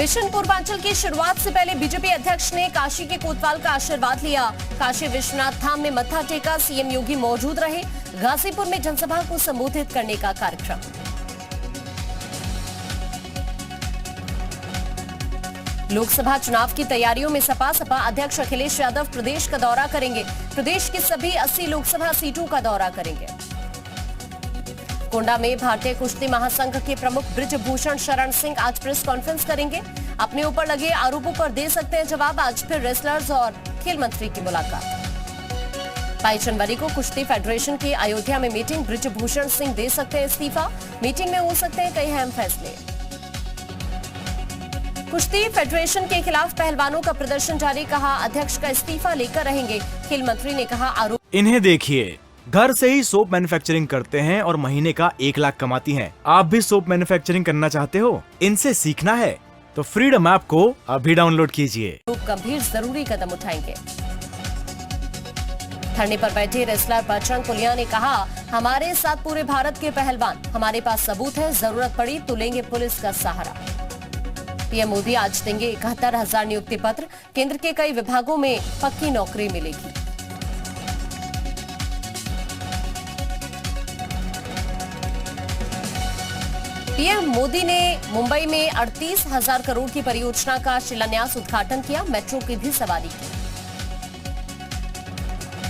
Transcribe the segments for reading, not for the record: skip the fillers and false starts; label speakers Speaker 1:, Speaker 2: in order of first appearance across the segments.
Speaker 1: Mission Purvanchal की शुरुआत से पहले बीजेपी अध्यक्ष ने काशी के कोतवाल का आशीर्वाद लिया। काशी विश्वनाथ धाम में मत्था टेका, सीएम योगी मौजूद रहे। गाजीपुर में जनसभा को संबोधित करने का कार्यक्रम। लोकसभा चुनाव की तैयारियों में सपा अध्यक्ष अखिलेश यादव प्रदेश का दौरा करेंगे। प्रदेश की सभी 80 लोकसभा सीटों का दौरा करेंगे। गोंडा में भारतीय कुश्ती महासंघ के प्रमुख ब्रिजभूषण शरण सिंह आज प्रेस कॉन्फ्रेंस करेंगे। अपने ऊपर लगे आरोपों पर दे सकते हैं जवाब। आज फिर रेसलर्स और खेल मंत्री की मुलाकात। 22 जनवरी को कुश्ती फेडरेशन की अयोध्या में मीटिंग। ब्रिजभूषण सिंह दे सकते हैं इस्तीफा। मीटिंग में हो सकते हैं कई अहम फैसले। कुश्ती फेडरेशन के खिलाफ पहलवानों का प्रदर्शन जारी, कहा अध्यक्ष का इस्तीफा लेकर रहेंगे। खेल मंत्री ने कहा आरोप।
Speaker 2: इन्हें देखिए, घर से ही सोप मैन्युफैक्चरिंग करते हैं और महीने का 1 लाख कमाती हैं। आप भी सोप मैन्युफैक्चरिंग करना चाहते हो? इनसे सीखना है तो फ्रीडम ऐप को अभी डाउनलोड कीजिए।
Speaker 1: गंभीर जरूरी कदम उठाएंगे। धरने पर बैठे रेसलर बजरंग पुनिया ने कहा, हमारे साथ पूरे भारत के पहलवान, हमारे पास सबूत है, जरूरत पड़ी तो लेंगे पुलिस का सहारा। पीएम मोदी आज देंगे 71,000 नियुक्ति पत्र। केंद्र के कई विभागों में पक्की नौकरी मिलेगी। पीएम मोदी ने मुंबई में 38,000 करोड़ की परियोजना का शिलान्यास उद्घाटन किया। मेट्रो की भी सवारी की।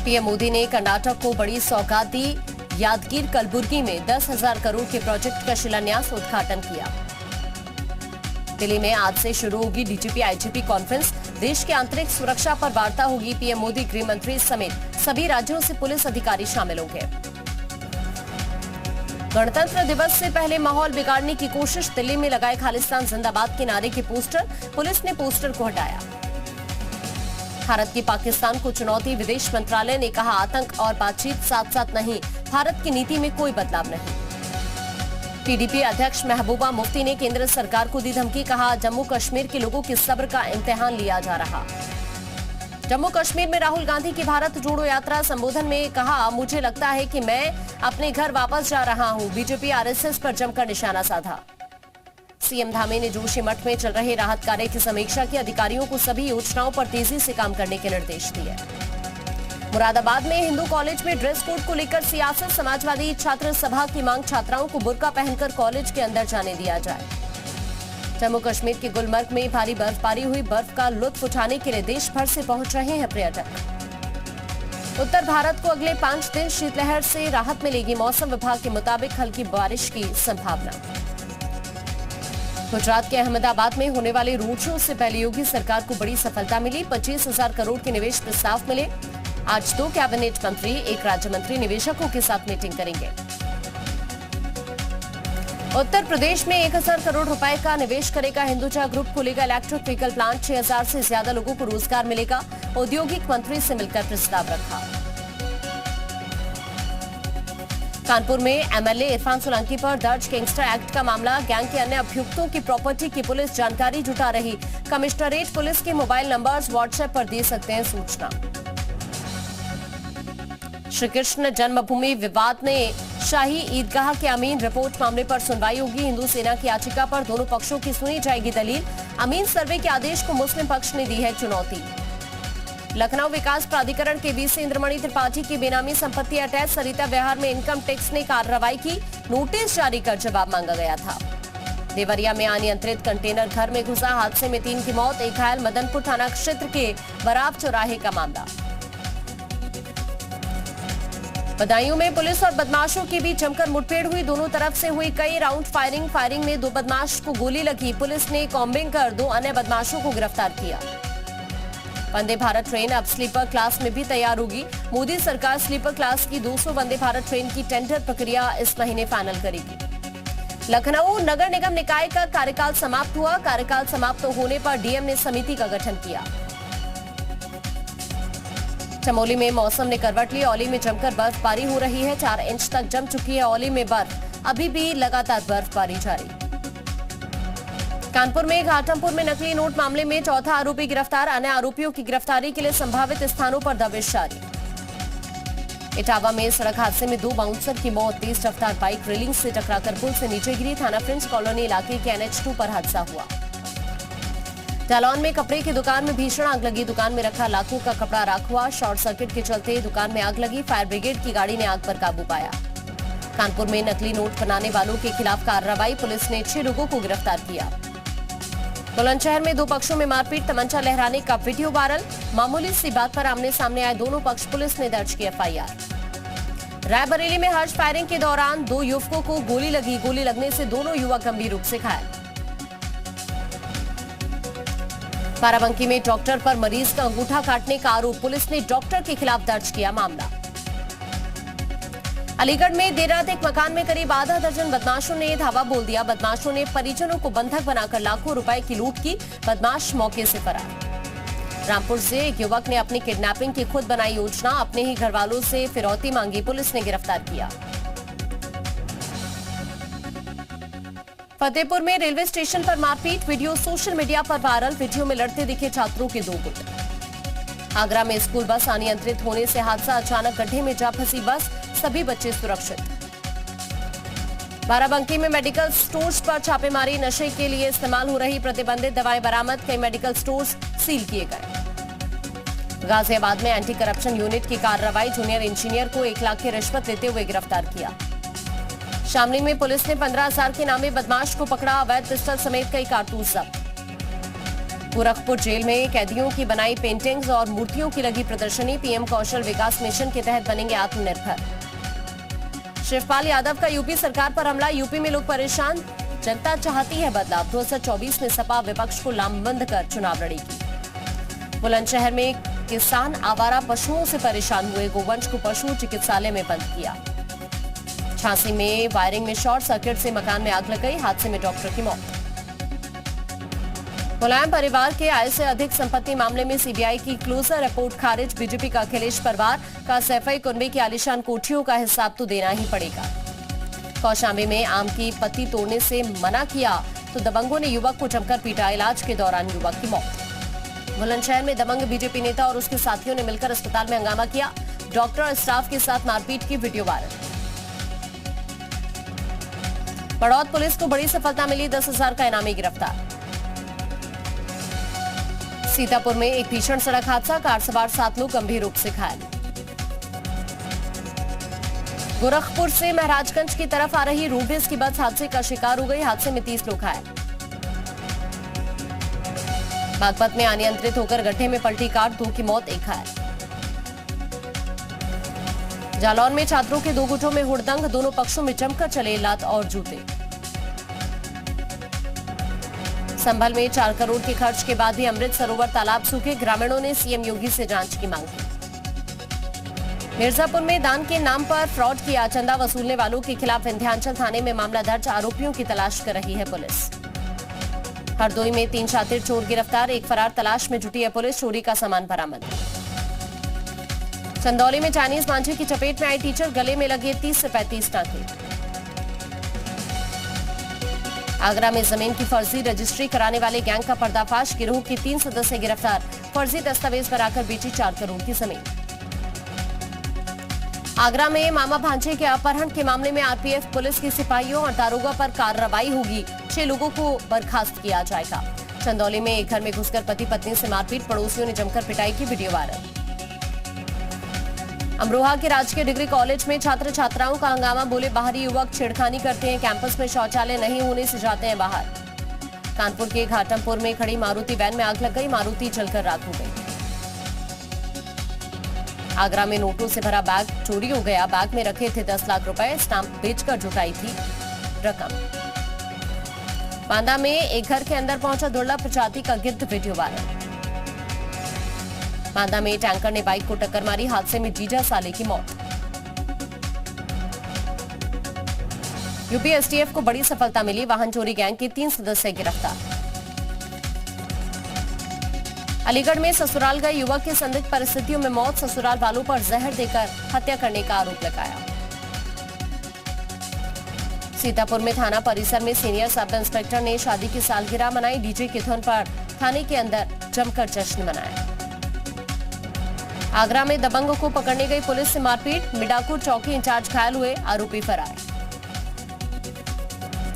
Speaker 1: पीएम मोदी ने कर्नाटक को बड़ी सौगात दी। यादगीर कलबुर्गी में 10,000 करोड़ के प्रोजेक्ट का शिलान्यास उद्घाटन किया। दिल्ली में आज से शुरू होगी डीजीपी आईजीपी कॉन्फ्रेंस। देश की आंतरिक सुरक्षा पर वार्ता होगी। पीएम मोदी, गृह मंत्री समेत सभी राज्यों से पुलिस अधिकारी शामिल होंगे। गणतंत्र दिवस से पहले माहौल बिगाड़ने की कोशिश, दिल्ली में लगाए खालिस्तान जिंदाबाद के नारे के पोस्टर। पुलिस ने पोस्टर को हटाया। भारत की पाकिस्तान को चुनौती, विदेश मंत्रालय ने कहा आतंक और बातचीत साथ साथ नहीं, भारत की नीति में कोई बदलाव नहीं। पीडीपी अध्यक्ष महबूबा मुफ्ती ने केंद्र सरकार को दी धमकी, कहा जम्मू कश्मीर के लोगों के सब्र का इम्तिहान लिया जा रहा। जम्मू कश्मीर में राहुल गांधी की भारत जोड़ो यात्रा, संबोधन में कहा मुझे लगता है कि मैं अपने घर वापस जा रहा हूं। बीजेपी आरएसएस पर जमकर निशाना साधा। सीएम धामी ने जोशीमठ में चल रहे राहत कार्य की समीक्षा की। अधिकारियों को सभी योजनाओं पर तेजी से काम करने के निर्देश दिए। मुरादाबाद में हिंदू कॉलेज में ड्रेस कोड को लेकर सियासत, समाजवादी छात्र सभा की मांग, छात्राओं को बुर्का पहनकर कॉलेज के अंदर जाने दिया जाए। जम्मू कश्मीर के गुलमर्ग में भारी बर्फबारी हुई। बर्फ का लुत्फ उठाने के लिए देश भर से पहुंच रहे हैं पर्यटक। उत्तर भारत को अगले 5 दिन शीतलहर से राहत मिलेगी। मौसम विभाग के मुताबिक हल्की बारिश की संभावना। गुजरात के अहमदाबाद में होने वाले रोड शो से पहले योगी सरकार को बड़ी सफलता मिली। 25,000 करोड़ के निवेश प्रस्ताव मिले। आज 2 कैबिनेट मंत्री, 1 राज्य मंत्री निवेशकों के साथ मीटिंग करेंगे। उत्तर प्रदेश में 1,000 करोड़ रुपए का निवेश करेगा हिंदुजा ग्रुप, खुलेगा इलेक्ट्रिक व्हीकल प्लांट। 6,000 से ज्यादा लोगों को रोजगार मिलेगा। औद्योगिक मंत्री से मिलकर प्रस्ताव रखा। कानपुर में एमएलए इरफान सोलंकी पर दर्ज गैंगस्टर एक्ट का मामला। गैंग के अन्य अभियुक्तों की प्रॉपर्टी की पुलिस जानकारी जुटा रही। कमिश्नरेट पुलिस के मोबाइल नंबर्स व्हाट्सएप पर दे सकते हैं सूचना। श्री कृष्ण जन्मभूमि विवाद में शाही ईदगाह के अमीन रिपोर्ट मामले पर सुनवाई होगी। हिंदू सेना की याचिका पर दोनों पक्षों की सुनी जाएगी दलील। अमीन सर्वे के आदेश को मुस्लिम पक्ष ने दी है चुनौती। लखनऊ विकास प्राधिकरण के वीसी इंद्रमणि त्रिपाठी की बेनामी संपत्ति अटैच। सरिता विहार में इनकम टैक्स ने कार्रवाई की। नोटिस जारी कर जवाब मांगा गया था। देवरिया में अनियंत्रित कंटेनर घर में घुसा, हादसे में 3 की मौत, 1 घायल। मदनपुर थाना क्षेत्र के बराब चौराहे का मामला। बदायूं में पुलिस और बदमाशों के बीच जमकर मुठभेड़ हुई। दोनों तरफ से हुई कई राउंड फायरिंग में 2 बदमाश को गोली लगी। पुलिस ने कॉम्बिंग कर 2 अन्य बदमाशों को गिरफ्तार किया। वंदे भारत ट्रेन अब स्लीपर क्लास में भी तैयार होगी। मोदी सरकार स्लीपर क्लास की 200 वंदे भारत ट्रेन की टेंडर प्रक्रिया इस महीने फाइनल करेगी। लखनऊ नगर निगम निकाय का कार्यकाल समाप्त हुआ। कार्यकाल समाप्त होने पर डीएम ने समिति का गठन किया। चमोली में मौसम ने करवट ली। औली में जमकर बर्फबारी हो रही है। 4 इंच तक जम चुकी है औली में बर्फ। अभी भी लगातार बर्फबारी जारी। कानपुर में घाटमपुर में नकली नोट मामले में चौथा आरोपी गिरफ्तार। अन्य आरोपियों की गिरफ्तारी के लिए संभावित स्थानों पर दबिश जारी। इटावा में सड़क हादसे में 2 बाउंसर की मौत। तेज रफ्तार बाइक रेलिंग से टकराकर पुल से नीचे गिरी। थाना फ्रेंड्स कॉलोनी इलाके के NH2 पर हादसा हुआ। जालौन में कपड़े की दुकान में भीषण आग लगी। दुकान में रखा लाखों का कपड़ा राख हुआ। शॉर्ट सर्किट के चलते दुकान में आग लगी। फायर ब्रिगेड की गाड़ी ने आग पर काबू पाया। कानपुर में नकली नोट बनाने वालों के खिलाफ कार्रवाई। पुलिस ने 6 लोगों को गिरफ्तार किया। बुलंदशहर में 2 पक्षों में मारपीट, तमंचा लहराने का वीडियो वायरल। मामूली सी बात पर आमने सामने आए दोनों पक्ष। पुलिस ने दर्ज की FIR। रायबरेली में हर्ष फायरिंग के दौरान 2 युवकों को गोली लगी। गोली लगने से दोनों युवक गंभीर रूप से घायल। बाराबंकी में डॉक्टर पर मरीज का अंगूठा काटने का आरोप। पुलिस ने डॉक्टर के खिलाफ दर्ज किया मामला। अलीगढ़ में देर रात एक मकान में करीब आधा दर्जन बदमाशों ने धावा बोल दिया। बदमाशों ने परिजनों को बंधक बनाकर लाखों रुपए की लूट की। बदमाश मौके से फरार। रामपुर से एक युवक ने अपनी किडनैपिंग की खुद बनाई योजना। अपने ही घर वालों से फिरौती मांगी। पुलिस ने गिरफ्तार किया। फतेहपुर में रेलवे स्टेशन पर मारपीट, वीडियो सोशल मीडिया पर वायरल। वीडियो में लड़ते दिखे छात्रों के 2 गुट। आगरा में स्कूल बस अनियंत्रित होने से हादसा। अचानक गड्ढे में जा फंसी बस, सभी बच्चे सुरक्षित। बाराबंकी में मेडिकल स्टोर्स पर छापेमारी। नशे के लिए इस्तेमाल हो रही प्रतिबंधित दवाएं बरामद। कई मेडिकल स्टोर्स सील किए गए। गाजियाबाद में एंटी करप्शन यूनिट की कार्रवाई। जूनियर इंजीनियर को 1 लाख की रिश्वत लेते हुए गिरफ्तार किया। शामली में पुलिस ने 15,000 के नामे बदमाश को पकड़ा। अवैध पिस्टल समेत कई कारतूस जब्त। गोरखपुर जेल में कैदियों की बनाई पेंटिंग्स और मूर्तियों की लगी प्रदर्शनी। PM कौशल विकास मिशन के तहत बनेंगे आत्मनिर्भर। शिवपाल यादव का यूपी सरकार पर हमला। यूपी में लोग परेशान, जनता चाहती है बदलाव। 2024 में सपा विपक्ष को लामबंद कर चुनाव लड़ेगी। बुलंदशहर में किसान आवारा पशुओं से परेशान हुए। गोवंश को पशु चिकित्सालय में बंद किया। झांसी में वायरिंग में शॉर्ट सर्किट से मकान में आग लग गई। हादसे में डॉक्टर की मौत। मुलायम परिवार के आय से अधिक संपत्ति मामले में CBI की क्लोजर रिपोर्ट खारिज। बीजेपी का अखिलेश परवार का सैफई कुनबे की आलीशान कोठियों का हिसाब तो देना ही पड़ेगा। कौशाम्बी में आम की पत्ती तोड़ने से मना किया तो दबंगों ने युवक को जमकर पीटा। इलाज के दौरान युवक की मौत। बुलंदशहर में दबंग बीजेपी नेता और उसके साथियों ने मिलकर अस्पताल में हंगामा किया। डॉक्टर और स्टाफ के साथ मारपीट की वीडियो वायरल। बड़ौद पुलिस को बड़ी सफलता मिली। 10,000 का इनामी गिरफ्तार। सीतापुर में एक भीषण सड़क हादसा। कार सवार 7 लोग गंभीर रूप से घायल। गोरखपुर से महाराजगंज की तरफ आ रही रोडवेज की बस हादसे का शिकार हो गई। हादसे में 30 लोग घायल। बागपत में अनियंत्रित होकर गड्ढे में पलटी कार, 2 की मौत, 1 घायल। जालौन में छात्रों के 2 गुटों में हुड़दंग। दोनों पक्षों में जमकर चले लात और जूते। संभल में 4 करोड़ के खर्च के बाद भी अमृत सरोवर तालाब सूखे। ग्रामीणों ने CM योगी से जांच की मांग की। मिर्जापुर में दान के नाम पर फ्रॉड किया। चंदा वसूलने वालों के खिलाफ विंध्याचल थाने में मामला दर्ज। आरोपियों की तलाश कर रही है पुलिस। हरदोई में 3 शातिर चोर गिरफ्तार। एक फरार तलाश में जुटी है पुलिस। चोरी का सामान बरामद। चंदौली में चाइनीज मांझे की चपेट में आई टीचर। गले में लगे 30 से 35 टांके। आगरा में जमीन की फर्जी रजिस्ट्री कराने वाले गैंग का पर्दाफाश। गिरोह के 3 सदस्य गिरफ्तार। फर्जी दस्तावेज बनाकर बेची 4 करोड़ की जमीन। आगरा में मामा भांजे के अपहरण के मामले में RPF पुलिस के सिपाहियों और दारोगा पर कार्रवाई होगी। 6 लोगों को बर्खास्त किया जाएगा। चंदौली में एक घर में घुसकर पति पत्नी से मारपीट। पड़ोसियों ने जमकर पिटाई की वीडियो वायरल। अमरोहा के राजकीय डिग्री कॉलेज में छात्र छात्राओं का हंगामा। बोले बाहरी युवक छेड़खानी करते हैं। कैंपस में शौचालय नहीं होने से जाते हैं बाहर। कानपुर के घाटमपुर में खड़ी मारुति वैन में आग लग गई। मारुति जलकर राख हो गई। आगरा में नोटों से भरा बैग चोरी हो गया। बैग में रखे थे 10 लाख रुपए। स्टाम्प बेचकर जुटाई थी रकम। बांदा में एक घर के अंदर पहुंचा दुर्लभ प्रजाति का गिद्ध। Video viral. बांदा में टैंकर ने बाइक को टक्कर मारी। हादसे में जीजा साले की मौत। यूपी STF को बड़ी सफलता मिली। वाहन चोरी गैंग के 3 सदस्य गिरफ्तार। अलीगढ़ में ससुराल गए युवक की संदिग्ध परिस्थितियों में मौत। ससुराल वालों पर जहर देकर हत्या करने का आरोप लगाया। सीतापुर में थाना परिसर में सीनियर सब इंस्पेक्टर ने शादी की सालगिरह मनाई। डीजे की धुन पर थाने के अंदर जमकर जश्न मनाया। आगरा में दबंगों को पकड़ने गई पुलिस से मारपीट। मिडाकुर चौकी इंचार्ज घायल हुए। आरोपी फरार।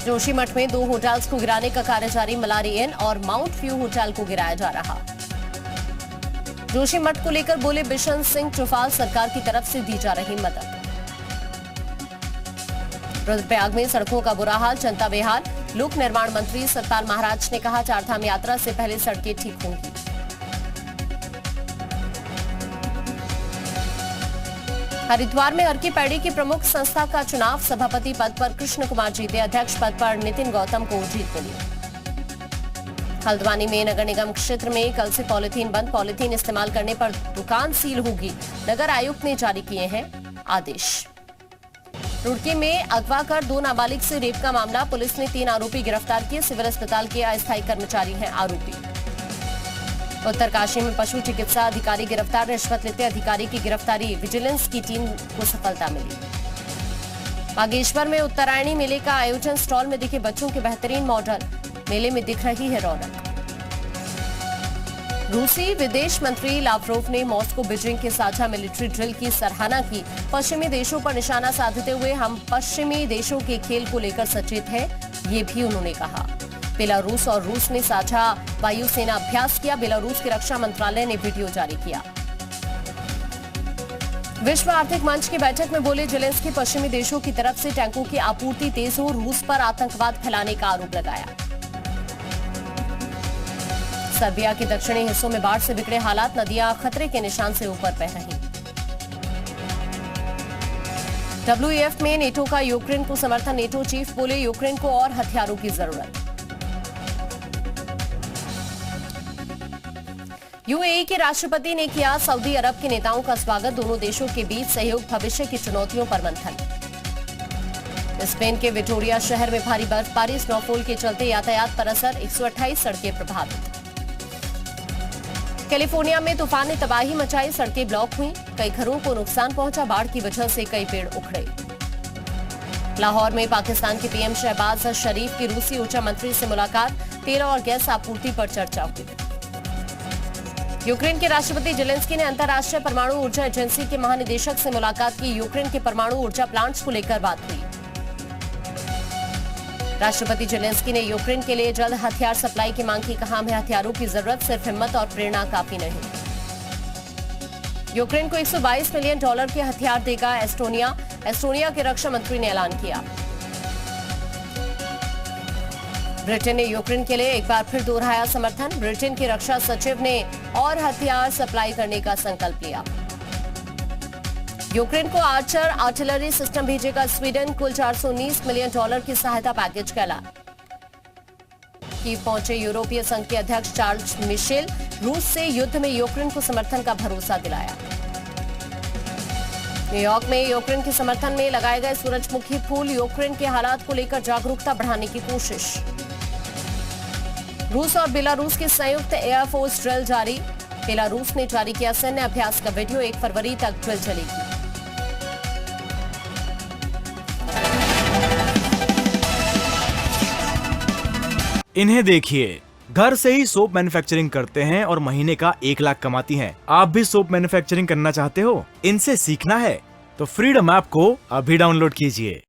Speaker 1: जोशीमठ में 2 होटल्स को गिराने का कार्य जारी। मलारी इन और माउंट व्यू होटल को गिराया जा रहा। जोशीमठ को लेकर बोले बिशन सिंह चौफाल, सरकार की तरफ से दी जा रही मदद। रुद्रप्रयाग में सड़कों का बुरा हाल, जनता बेहाल। लोक निर्माण मंत्री सतपाल महाराज ने कहा, चारधाम यात्रा से पहले सड़कें ठीक होंगी। हरिद्वार में अर्की पैड़ी की प्रमुख संस्था का चुनाव। सभापति पद पर कृष्ण कुमार जीते, अध्यक्ष पद पर नितिन गौतम को जीत मिली। हल्द्वानी में नगर निगम क्षेत्र में कल से पॉलिथीन बंद। पॉलिथीन इस्तेमाल करने पर दुकान सील होगी। नगर आयुक्त ने जारी किए हैं आदेश। रुड़की में अगवा कर 2 नाबालिग से रेप का मामला। पुलिस ने 3 आरोपी गिरफ्तार किए। सिविल अस्पताल के अस्थायी कर्मचारी हैं आरोपी। उत्तरकाशी में पशु चिकित्सा अधिकारी गिरफ्तार। रिश्वत लेते अधिकारी की गिरफ्तारी विजिलेंस की टीम को सफलता मिली। बागेश्वर में उत्तरायणी मेले का आयोजन। स्टॉल में दिखे बच्चों के बेहतरीन मॉडल। मेले में दिख रही है रौनक। रूसी विदेश मंत्री लावरोव ने मॉस्को बीजिंग के साझा मिलिट्री ड्रिल की सराहना की। पश्चिमी देशों पर निशाना साधते हुए हम पश्चिमी देशों के खेल को लेकर सचेत हैं, ये भी उन्होंने कहा। बेलारूस और रूस ने साझा वायुसेना अभ्यास किया। बेलारूस के रक्षा मंत्रालय ने वीडियो जारी किया। विश्व आर्थिक मंच की बैठक में बोले जेलेंस्की, पश्चिमी देशों की तरफ से टैंकों की आपूर्ति तेज हो। रूस पर आतंकवाद फैलाने का आरोप लगाया। सर्बिया के दक्षिणी हिस्सों में बाढ़ से बिगड़े हालात। नदियां खतरे के निशान से ऊपर बह रही। WEF में नेटो का यूक्रेन को समर्थन। नेटो चीफ बोले, यूक्रेन को और हथियारों की जरूरत। UAE के राष्ट्रपति ने किया सऊदी अरब के नेताओं का स्वागत। दोनों देशों के बीच सहयोग, भविष्य की चुनौतियों पर मंथन। स्पेन के विटोरिया शहर में भारी बर्फबारी। स्नोफॉल के चलते यातायात पर असर। 128 सड़कें प्रभावित। कैलिफोर्निया में तूफान ने तबाही मचाई। सड़कें ब्लॉक हुई। कई घरों को नुकसान पहुंचा। बाढ़ की वजह से कई पेड़ उखड़े। लाहौर में पाकिस्तान के पीएम शहबाज शरीफ की रूसी ऊर्जा मंत्री से मुलाकात। तेल और गैस आपूर्ति पर चर्चा हुई। यूक्रेन के राष्ट्रपति जेलेंस्की ने अंतर्राष्ट्रीय परमाणु ऊर्जा एजेंसी के महानिदेशक से मुलाकात की। यूक्रेन के परमाणु ऊर्जा प्लांट्स को लेकर बात हुई। राष्ट्रपति जेलेंस्की ने यूक्रेन के लिए जल्द हथियार सप्लाई की मांग की। कहा, हमें हथियारों की जरूरत, सिर्फ हिम्मत और प्रेरणा काफी नहीं। यूक्रेन को $122 मिलियन के हथियार देगा एस्टोनिया। एस्टोनिया के रक्षा मंत्री ने ऐलान किया। ब्रिटेन ने यूक्रेन के लिए एक बार फिर दोहराया समर्थन। ब्रिटेन के रक्षा सचिव ने और हथियार सप्लाई करने का संकल्प लिया। यूक्रेन को आर्चर आर्टिलरी सिस्टम भेजेगा स्वीडन। कुल $419 मिलियन की सहायता पैकेज का ऐलान। कीव पहुंचे यूरोपीय संघ के अध्यक्ष चार्ल्स मिशेल। रूस से युद्ध में यूक्रेन को समर्थन का भरोसा दिलाया। न्यूयॉर्क में यूक्रेन के समर्थन में लगाए गए सूरजमुखी फूल। यूक्रेन के हालात को लेकर जागरूकता बढ़ाने की कोशिश। रूस और बेलारूस के संयुक्त एयरफोर्स ड्रिल जारी। बेलारूस ने जारी किया सैन्य अभ्यास का वीडियो। 1 फरवरी तक ड्रिल चलेगी।
Speaker 2: इन्हें देखिए, घर से ही सोप मैन्युफैक्चरिंग करते हैं और महीने का 1 लाख कमाती हैं। आप भी सोप मैन्युफैक्चरिंग करना चाहते हो? इनसे सीखना है तो फ्रीडम ऐप को अभी डाउनलोड कीजिए।